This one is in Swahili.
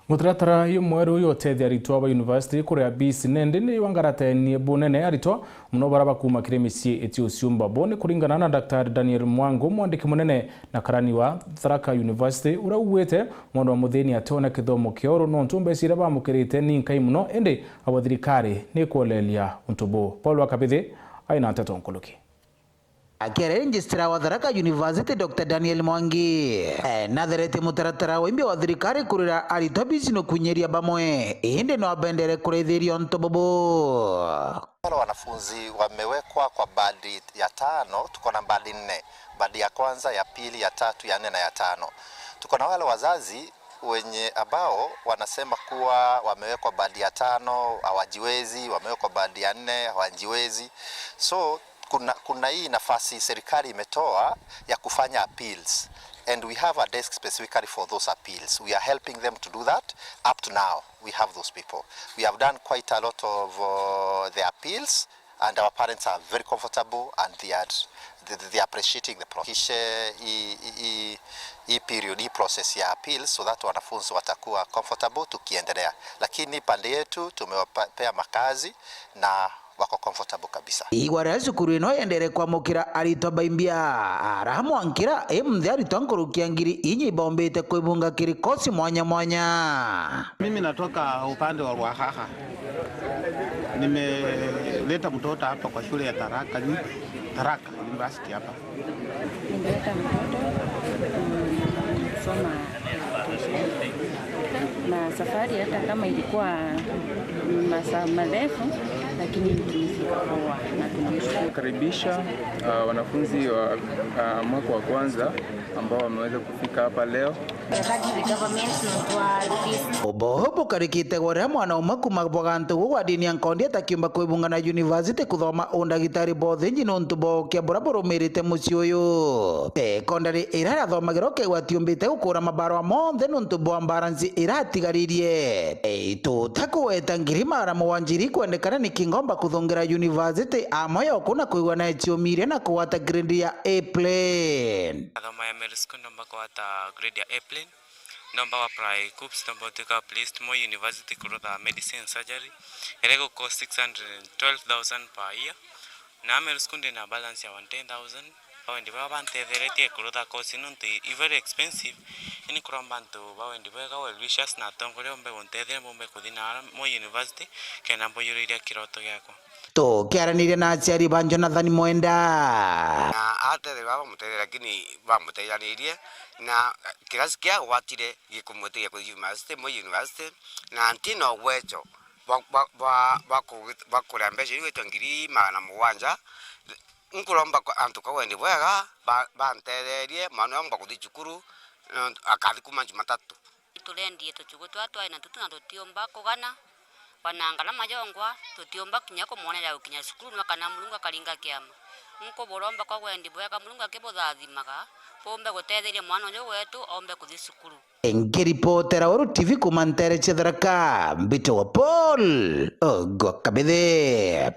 Mutaratara y'umweru yotethia aritwa ba university kuria bisi nende ni wangaratenie bunene aritwa muno baraba kuma kiremisi etio siumba bone kuringana na Dr. Daniel Mwangu mwandiki munene na karani wa Tharaka University urauwete mwana wa mutheni atona kithomo kioro no ntumbe sira ba mukirite ni nkai muno ende abathirikari ni kuolelia untubo Paul Wakabithe aina atatonkuluki Akere Registrar wa Tharaka University Dr. Daniel Mwangi natherete mutaratara wa imbia wa thirikari kurira aritwa bisi no kunyeria bamwe indi no abendere kureithirio ntobobo. Wale wanafunzi wamewekwa kwa badi ya 5, tuko na badi 4. Badi ya kwanza, ya pili, ya tatu, ya 4 na ya 5. Tuko na wale wazazi wenye ambao wanasema kuwa wamewekwa badi ya 5 hawajiwezi, wamewekwa badi ya 4 hawajiwezi. So kuna hii nafasi serikali imetoa ya kufanya appeals, and we have a desk specifically for those appeals. We are helping them to do that. Up to now we have those people. We have done quite a lot of the appeals, and our parents are very comfortable, and they are appreciating the process. Hii period, hii process ya appeals, so that wanafunzi watakuwa comfortable tukiendelea. Lakini pande yetu tumewapea makazi na wako comfortable kabisa. Igwara cukuru ino yendere kwamukira aritwa baimbia arahamwankira mthe aritwa nkurukia ngiri inyi bombete kuibunga kirikosi mwanya mwanya. Mimi natoka upande wa Ruahaha. Nimeleta mtoto hapa kwa shule ya Tharaka University hapa. Nimeleta mtoto kusoma na safari hata kama ilikuwa masaa marefu lakini tulifika poa na tunashukuru. Karibisha wanafunzi wa mwaka wa kwanza ambao wameweza kufika hapa leo. Obohobo karikite gore mwana umakuma boganto wa dini yankondi atakiumba kuibunga na university kuthoma undagitari bothe njino ntubo kia boraboro merite muci uyu kondari irara thomagiro kegwatiumbite gukura mabaro monthe ntubo ambaransi iratigaririe tutakweta ngirima mwanjiri kwendekana ni kingomba kuthongira university amoyo kuna kuigwa na echiomirie na kuwata grade ya A plane athoma ya Merisco ndomba kuwata grade ya A plane ndomba wa prai coops ndomba teka placed Moi University kurutha medicine surgery erego cost 612,000 per year na Merisco na balance ya 110,000 bawendi babantetheretie kurutha course nunti very expensive ini kurambantu bawendi bega well wishes na tongore ombe wontethere bombe kuthina Moi University kena mboyuriria kiroto gyakwa to kiaranire na aciari ba Jonathan Mwenda na atethere baba mutethere lakini bamuteithanirie na kirasi kia gwatire gikumuteithia ku university Moi University na ntino gwecho bakura mbeca igwetwa 700,000 nkuromba antu kawendi bwega bantetherie mwana wangu kuthi cukuru akathi kuma Jumatatu tulendie tuchugo twatwa na tutuna tutiomba kugana wanangala majongwa tutiomba kinyako mwana ya kinya cukuru makana Mulungu akalinga kiama nko boromba kwa wendi bwega Mulungu akibothathimaga pombe gutetheria mwana uyu wetu ombe kuthi cukuru. Ngiripotera Waru TV kumantere Tharaka Mbito wa Paul Wakabithe.